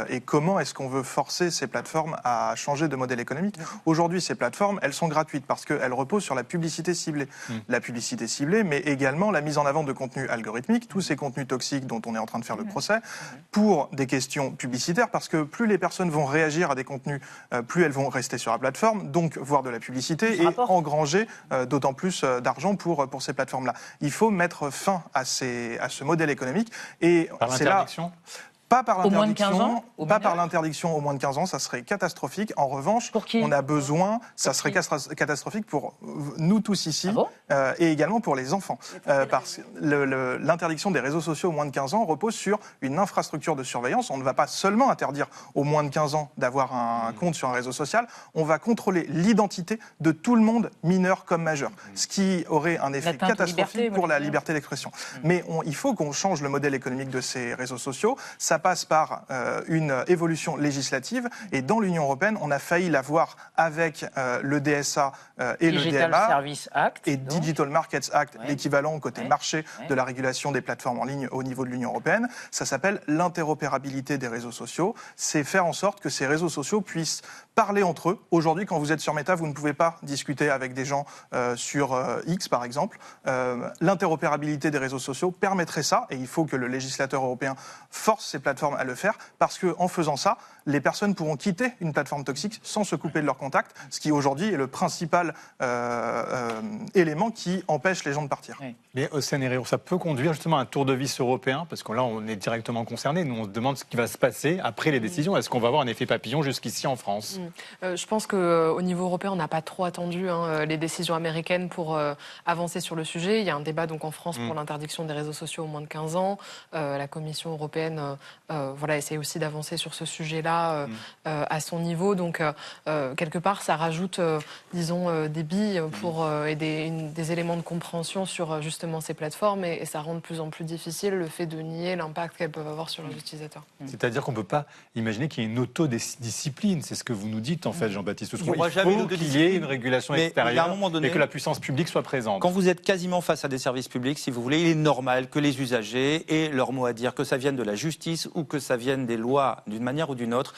et comment est-ce qu'on veut forcer ces plateformes à changer de modèle économique. Aujourd'hui, ces plateformes, elles sont gratuites parce qu'elles reposent sur la publicité ciblée. La publicité ciblée, mais également la mise en avant de contenus algorithmiques, tous ces contenus toxiques dont on est en train de faire le procès, pour des questions publicitaires, parce que plus les personnes vont réagir à des contenus, plus elles vont rester sur la plateforme, donc voir de la publicité et engranger d'autant plus d'argent pour ces plateformes-là. Il faut mettre fin à ce modèle économique. Et c'est là... Pas par l'interdiction, par l'interdiction au moins de 15 ans, ça serait catastrophique. En revanche, on a besoin, ça serait catastrophique pour nous tous ici et également pour les enfants. Parce que l'interdiction des réseaux sociaux au moins de 15 ans repose sur une infrastructure de surveillance. On ne va pas seulement interdire aux moins de 15 ans d'avoir un compte sur un réseau social, on va contrôler l'identité de tout le monde, mineur comme majeur, ce qui aurait un effet catastrophique pour la liberté d'expression. Mais il faut qu'on change le modèle économique de ces réseaux sociaux. Ça ça passe par une évolution législative. Et dans l'Union européenne, on a failli l'avoir avec le DSA et Digital le DMA Service Act, et donc. Digital Markets Act, l'équivalent côté marché de la régulation des plateformes en ligne au niveau de l'Union européenne. Ça s'appelle l'interopérabilité des réseaux sociaux. C'est faire en sorte que ces réseaux sociaux puissent parler entre eux. Aujourd'hui, quand vous êtes sur Meta, vous ne pouvez pas discuter avec des gens sur X, par exemple. L'interopérabilité des réseaux sociaux permettrait ça, et il faut que le législateur européen force ces plateformes à le faire, parce qu'en faisant ça, les personnes pourront quitter une plateforme toxique sans se couper de leurs contacts, ce qui aujourd'hui est le principal élément qui empêche les gens de partir. Mais Océane Herrero, ça peut conduire justement à un tour de vis européen, parce que là on est directement concerné, nous on se demande ce qui va se passer après les décisions. Est-ce qu'on va avoir un effet papillon jusqu'ici en France ? Je pense qu'au niveau européen, on n'a pas trop attendu les décisions américaines pour avancer sur le sujet. Il y a un débat donc en France pour l'interdiction des réseaux sociaux aux moins de 15 ans. La Commission européenne essaie aussi d'avancer sur ce sujet-là à son niveau. Donc, quelque part, ça rajoute, des billes pour, et des éléments de compréhension sur justement ces plateformes. Et ça rend de plus en plus difficile le fait de nier l'impact qu'elles peuvent avoir sur les utilisateurs. C'est-à-dire qu'on ne peut pas imaginer qu'il y ait une autodiscipline. C'est ce que vous nous dites, en fait, Jean-Baptiste. Il faut qu'il y ait une régulation extérieure et que la puissance publique soit présente. Quand vous êtes quasiment face à des services publics, si vous voulez, il est normal que les usagers aient leur mot à dire, que ça vienne de la justice ou que ça vienne des lois d'une manière ou d'une autre.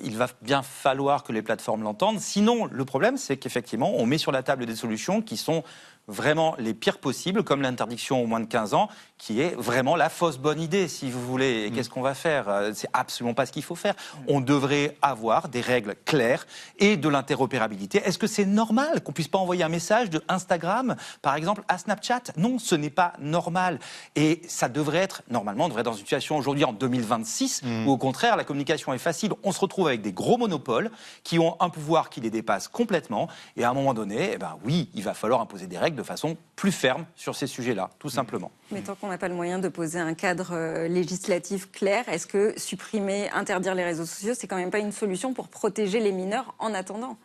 Il va bien falloir que les plateformes l'entendent. Sinon, le problème, c'est qu'effectivement, on met sur la table des solutions qui sont vraiment les pires possibles, comme l'interdiction aux moins de 15 ans, qui est vraiment la fausse bonne idée, si vous voulez. Et qu'est-ce qu'on va faire ? C'est absolument pas ce qu'il faut faire. On devrait avoir des règles claires et de l'interopérabilité. Est-ce que c'est normal qu'on puisse pas envoyer un message de Instagram, par exemple, à Snapchat ? Non, ce n'est pas normal. Et ça devrait être, normalement, on devrait être dans une situation aujourd'hui, en 2026, où au contraire, la communication est facile. On se retrouve avec des gros monopoles qui ont un pouvoir qui les dépasse complètement. Et à un moment donné, oui, il va falloir imposer des règles de façon plus ferme sur ces sujets-là, tout simplement. Mais tant qu'on n'a pas le moyen de poser un cadre législatif clair, est-ce que supprimer, interdire les réseaux sociaux, c'est quand même pas une solution pour protéger les mineurs en attendant ?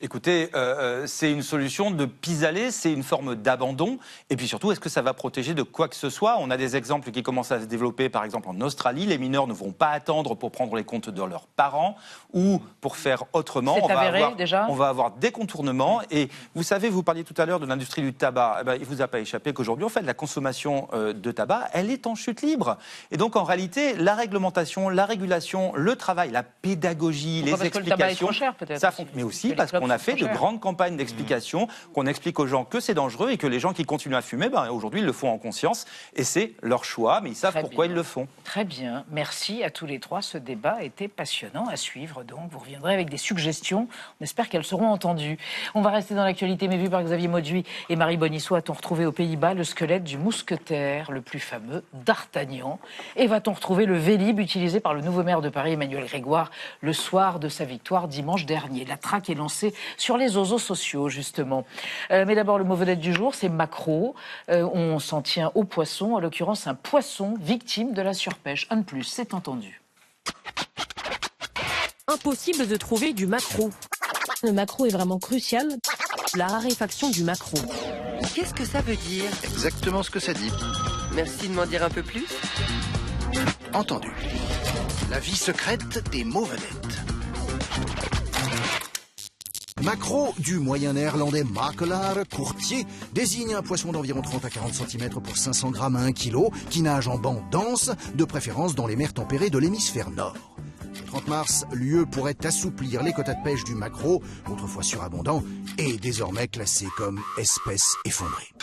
Écoutez, c'est une solution de pis-aller, c'est une forme d'abandon. Et puis surtout, est-ce que ça va protéger de quoi que ce soit ? On a des exemples qui commencent à se développer, par exemple en Australie. Les mineurs ne vont pas attendre pour prendre les comptes de leurs parents ou pour faire autrement. C'est avéré, déjà ? On va avoir des contournements. Et vous savez, vous parliez tout à l'heure de l'industrie du tabac. Il ne vous a pas échappé qu'aujourd'hui, en fait, la consommation de tabac, elle est en chute libre. Et donc, en réalité, la réglementation, la régulation, le travail, la pédagogie, les explications... Parce que le tabac est trop cher, peut-être. Ça font, mais aussi parce qu'on a fait de grandes campagnes d'explication, qu'on explique aux gens que c'est dangereux et que les gens qui continuent à fumer, aujourd'hui, ils le font en conscience et c'est leur choix, mais ils savent pourquoi ils le font. Très bien. Merci à tous les trois. Ce débat était passionnant à suivre. Donc, vous reviendrez avec des suggestions. On espère qu'elles seront entendues. On va rester dans l'actualité, mais vu par Xavier Mauduit et Marie Bonisseau, a-t-on retrouvé aux Pays-Bas le squelette du mousquetaire, le plus fameux d'Artagnan ? Et va-t-on retrouver le Vélib utilisé par le nouveau maire de Paris, Emmanuel Grégoire, le soir de sa victoire dimanche dernier ? La traque est lancée sur les réseaux sociaux, justement. Mais d'abord, le mot vedette du jour, c'est maquereau. On s'en tient au poisson, en l'occurrence un poisson victime de la surpêche. Un de plus, c'est entendu. Impossible de trouver du maquereau. Le maquereau est vraiment crucial. La raréfaction du maquereau. Qu'est-ce que ça veut dire ? Exactement ce que ça dit. Merci de m'en dire un peu plus. Entendu. La vie secrète des mots vedettes. Maquereau, du moyen néerlandais makelaar, courtier, désigne un poisson d'environ 30 à 40 cm pour 500 grammes à 1 kg, qui nage en banc dense, de préférence dans les mers tempérées de l'hémisphère nord. Le 30 mars, l'UE pourrait assouplir les quotas de pêche du maquereau, autrefois surabondant, et désormais classé comme espèce effondrée.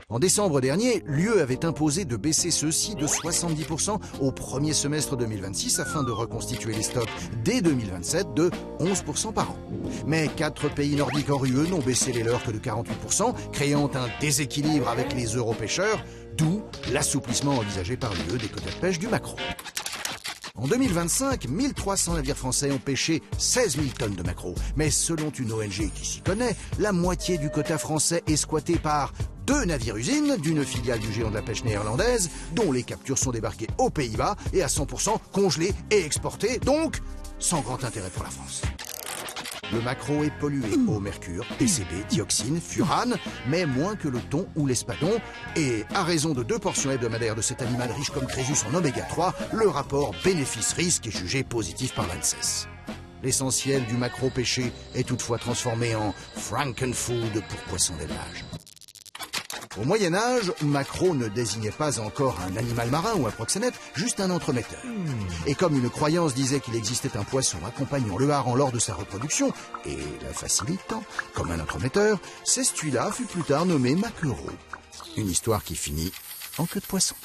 En décembre dernier, l'UE avait imposé de baisser ceux-ci de 70% au premier semestre 2026 afin de reconstituer les stocks dès 2027 de 11% par an. Mais 4 pays nordiques hors UE n'ont baissé les leurs que de 48%, créant un déséquilibre avec les europêcheurs, d'où l'assouplissement envisagé par l'UE des quotas de pêche du maquereau. En 2025, 1300 navires français ont pêché 16 000 tonnes de maquereau. Mais selon une ONG qui s'y connaît, la moitié du quota français est squatté par 2 navires-usines d'une filiale du géant de la pêche néerlandaise, dont les captures sont débarquées aux Pays-Bas et à 100% congelées et exportées, donc sans grand intérêt pour la France. Le maquereau est pollué au mercure, PCB, dioxine, furane, mais moins que le thon ou l'espadon. Et à raison de 2 portions hebdomadaires de cet animal riche comme Crésus en oméga 3, le rapport bénéfice-risque est jugé positif par l'ANSES. L'essentiel du maquereau pêché est toutefois transformé en frankenfood pour poissons d'élevage. Au Moyen-Âge, maquereau ne désignait pas encore un animal marin ou un proxénète, juste un entremetteur. Et comme une croyance disait qu'il existait un poisson accompagnant le hareng lors de sa reproduction, et la facilitant, comme un entremetteur, celui-là fut plus tard nommé maquereau. Une histoire qui finit en queue de poisson.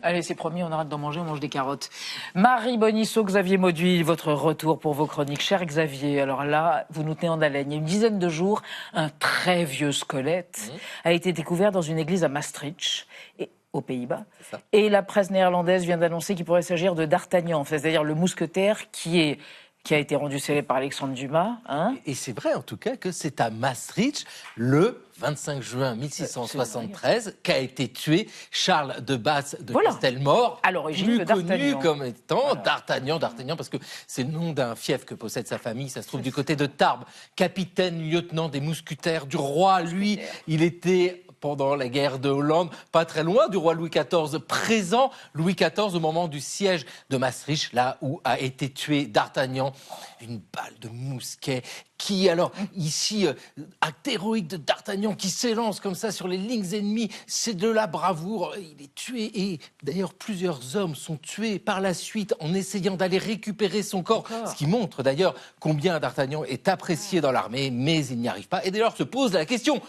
Allez, c'est promis, on arrête d'en manger, on mange des carottes. Marie Bonisseau, Xavier Mauduit, votre retour pour vos chroniques. Cher Xavier, alors là, vous nous tenez en haleine. Il y a une dizaine de jours, un très vieux squelette a été découvert dans une église à Maastricht, aux Pays-Bas. Et la presse néerlandaise vient d'annoncer qu'il pourrait s'agir de D'Artagnan, c'est-à-dire le mousquetaire qui a été rendu célèbre par Alexandre Dumas. Et c'est vrai, en tout cas, que c'est à Maastricht, le 25 juin 1673, qu'a été tué Charles de Basse de Castelmort, à l'origine plus de connu D'Artagnan. comme étant D'Artagnan, parce que c'est le nom d'un fief que possède sa famille, ça se trouve du côté de Tarbes, capitaine, lieutenant des mousquetaires du roi. Lui, il était pendant la guerre de Hollande, pas très loin du roi Louis XIV, présent Louis XIV au moment du siège de Maastricht, là où a été tué D'Artagnan. Une balle de mousquet qui, alors, ici, acte héroïque de D'Artagnan qui s'élance comme ça sur les lignes ennemies, c'est de la bravoure. Il est tué et d'ailleurs plusieurs hommes sont tués par la suite en essayant d'aller récupérer son corps, ce qui montre d'ailleurs combien D'Artagnan est apprécié dans l'armée, mais il n'y arrive pas. Et d'ailleurs se pose la question: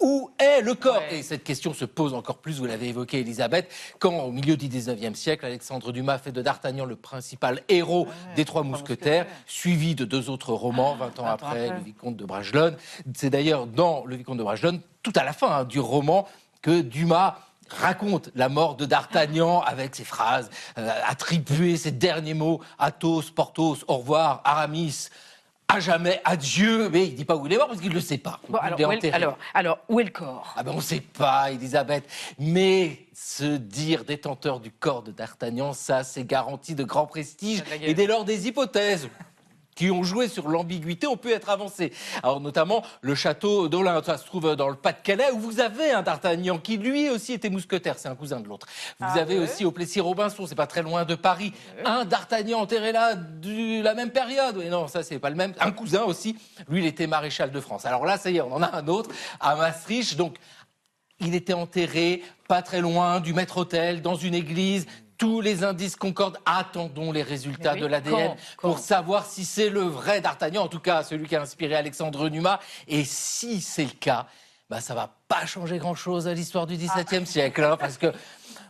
où est le corps ? Et cette question se pose encore plus, vous l'avez évoqué Elisabeth, quand au milieu du 19e siècle, Alexandre Dumas fait de D'Artagnan le principal héros des Trois Mousquetaires, suivi de 2 autres romans, 20 ans après, Le Vicomte de Bragelonne. C'est d'ailleurs dans Le Vicomte de Bragelonne, tout à la fin du roman, que Dumas raconte la mort de D'Artagnan avec ses phrases attribuées, ses derniers mots: Athos, Porthos, au revoir, Aramis, à jamais, adieu. Mais il ne dit pas où il est mort parce qu'il ne le sait pas. Bon, alors, où est le corps ? On ne sait pas, Elisabeth. Mais se dire détenteur du corps de D'Artagnan, ça, c'est garanti de grand prestige. Et dès lors, des hypothèses qui ont joué sur l'ambiguïté ont pu être avancées. Alors notamment le château d'Olin, ça se trouve dans le Pas-de-Calais, où vous avez un D'Artagnan qui lui aussi était mousquetaire, c'est un cousin de l'autre. Vous avez aussi au Plessis-Robinson, c'est pas très loin de Paris, un D'Artagnan enterré là de la même période. Et non, ça c'est pas le même. Un cousin aussi, lui il était maréchal de France. Alors là, ça y est, on en a un autre à Maastricht. Donc il était enterré pas très loin du maître-autel, dans une église. Tous les indices concordent. Attendons les résultats de l'ADN pour savoir si c'est le vrai D'Artagnan, en tout cas celui qui a inspiré Alexandre Dumas. Et si c'est le cas, ça va pas changer grand-chose à l'histoire du XVIIe siècle, parce que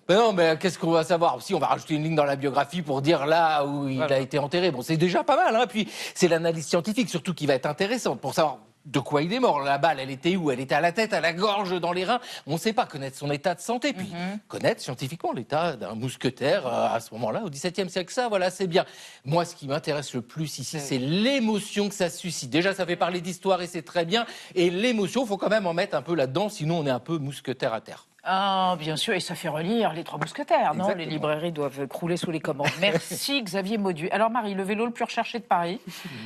non, mais qu'est-ce qu'on va savoir ? Si on va rajouter une ligne dans la biographie pour dire là où il a été enterré, bon, c'est déjà pas mal. Puis c'est l'analyse scientifique surtout qui va être intéressante pour savoir de quoi il est mort. La balle, elle était où ? Elle était à la tête, à la gorge, dans les reins. On ne sait pas, connaître son état de santé, puis connaître scientifiquement l'état d'un mousquetaire à ce moment-là, au XVIIe siècle. Ça, voilà, c'est bien. Moi, ce qui m'intéresse le plus ici, c'est l'émotion que ça suscite. Déjà, ça fait parler d'histoire et c'est très bien. Et l'émotion, il faut quand même en mettre un peu là-dedans, sinon on est un peu mousquetaire à terre. Ah, bien sûr, et ça fait relire les Trois Mousquetaires, non ? Les librairies doivent crouler sous les commandes. Merci Xavier Mauduit. Alors Marie, le vélo le plus recherché de Paris,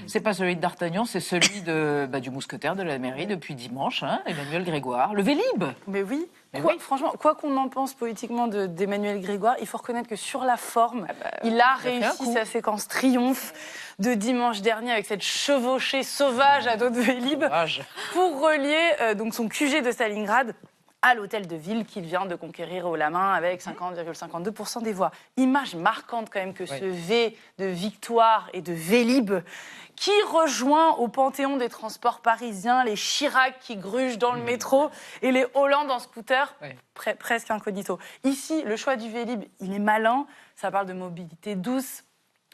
c'est pas celui de D'Artagnan, c'est celui du mousquetaire de la mairie depuis dimanche, Emmanuel Grégoire. Le Vélib. Mais oui. Franchement, quoi qu'on en pense politiquement d'Emmanuel Grégoire, il faut reconnaître que sur la forme, il a réussi sa séquence triomphe de dimanche dernier avec cette chevauchée sauvage à dos de Vélib pour relier donc son QG de Stalingrad à l'hôtel de ville qu'il vient de conquérir haut la main avec 50,52% des voix. Image marquante quand même que ce V de victoire et de Vélib qui rejoint au panthéon des transports parisiens les Chirac qui grugent dans le métro et les Hollande en scooter, presque incognito. Ici, le choix du Vélib, il est malin, ça parle de mobilité douce,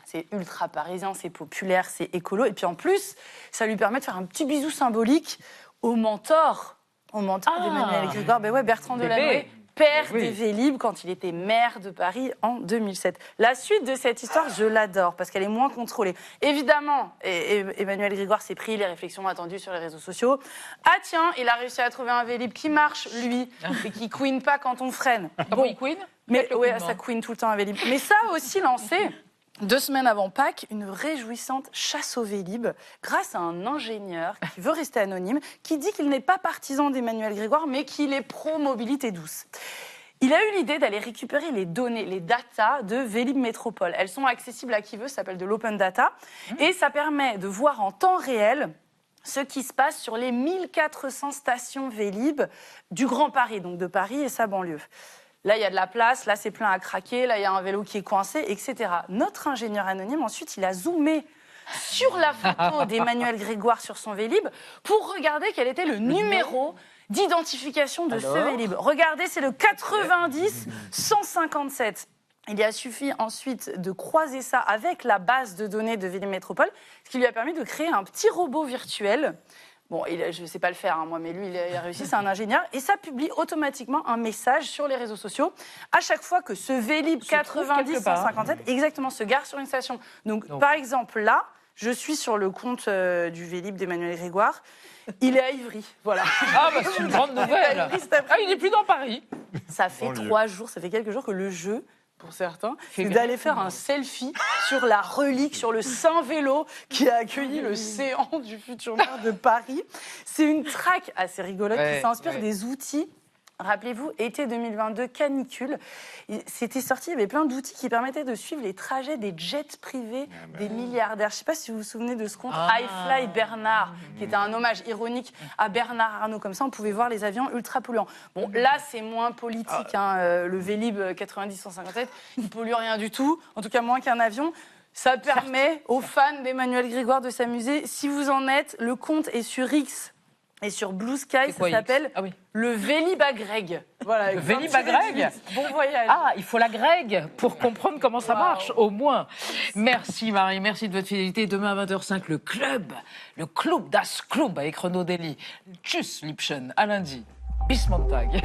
c'est ultra parisien, c'est populaire, c'est écolo, et puis en plus, ça lui permet de faire un petit bisou symbolique au mentor d'Emmanuel Grégoire, Bertrand Delanoë, père des Vélib quand il était maire de Paris en 2007. La suite de cette histoire, je l'adore parce qu'elle est moins contrôlée. Évidemment, Emmanuel Grégoire s'est pris les réflexions attendues sur les réseaux sociaux. Ah tiens, il a réussi à trouver un Vélib qui marche, lui, et qui couine pas quand on freine. Bon, il couine ? Mais ça couine tout le temps un Vélib. Mais ça a aussi lancé 2 semaines avant Pâques, une réjouissante chasse au Vélib grâce à un ingénieur qui veut rester anonyme, qui dit qu'il n'est pas partisan d'Emmanuel Grégoire, mais qu'il est pro-mobilité douce. Il a eu l'idée d'aller récupérer les données, les datas de Vélib Métropole. Elles sont accessibles à qui veut, ça s'appelle de l'open data, et ça permet de voir en temps réel ce qui se passe sur les 1400 stations Vélib du Grand Paris, donc de Paris et sa banlieue. Là, il y a de la place, là, c'est plein à craquer, là, il y a un vélo qui est coincé, etc. Notre ingénieur anonyme, ensuite, il a zoomé sur la photo d'Emmanuel Grégoire sur son Vélib pour regarder quel était le numéro d'identification de ce Vélib. Regardez, c'est le 90-157. Il a suffi ensuite de croiser ça avec la base de données de Vélib Métropole, ce qui lui a permis de créer un petit robot virtuel. Bon, je ne sais pas le faire, moi, mais lui, il a réussi, c'est un ingénieur. Et ça publie automatiquement un message sur les réseaux sociaux à chaque fois que ce Vélib 90-157 exactement se gare sur une station. Donc, par exemple, là, je suis sur le compte du Vélib d'Emmanuel Grégoire. Il est à Ivry, voilà. Ah, bah, c'est une grande nouvelle. Il n'est plus dans Paris. Ça fait 3 jours, ça fait quelques jours que le jeu, pour certains, c'est d'aller faire un selfie sur la relique, sur le saint vélo qui a accueilli le séant du futur maire de Paris. C'est une traque assez rigolote qui s'inspire des outils. Rappelez-vous, été 2022, canicule. C'était sorti, il y avait plein d'outils qui permettaient de suivre les trajets des jets privés des milliardaires. Je ne sais pas si vous vous souvenez de ce compte iFly Bernard, qui était un hommage ironique à Bernard Arnault. Comme ça, on pouvait voir les avions ultra polluants. Bon, là, c'est moins politique. Le Vélib 90-157, il ne pollue rien du tout, en tout cas moins qu'un avion. Ça permet aux fans d'Emmanuel Grégoire de s'amuser. Si vous en êtes, le compte est sur X. Et sur Blue Sky, ça s'appelle le Vélib à Greg. Voilà, le Vélib à Greg. Bon voyage. Ah, il faut la Greg pour comprendre comment ça marche, au moins. Merci Marie, merci de votre fidélité. Demain à 20h05, le Club Das Club avec Renaud Dely. Tchuss Lipchen, à lundi. Bis Montag.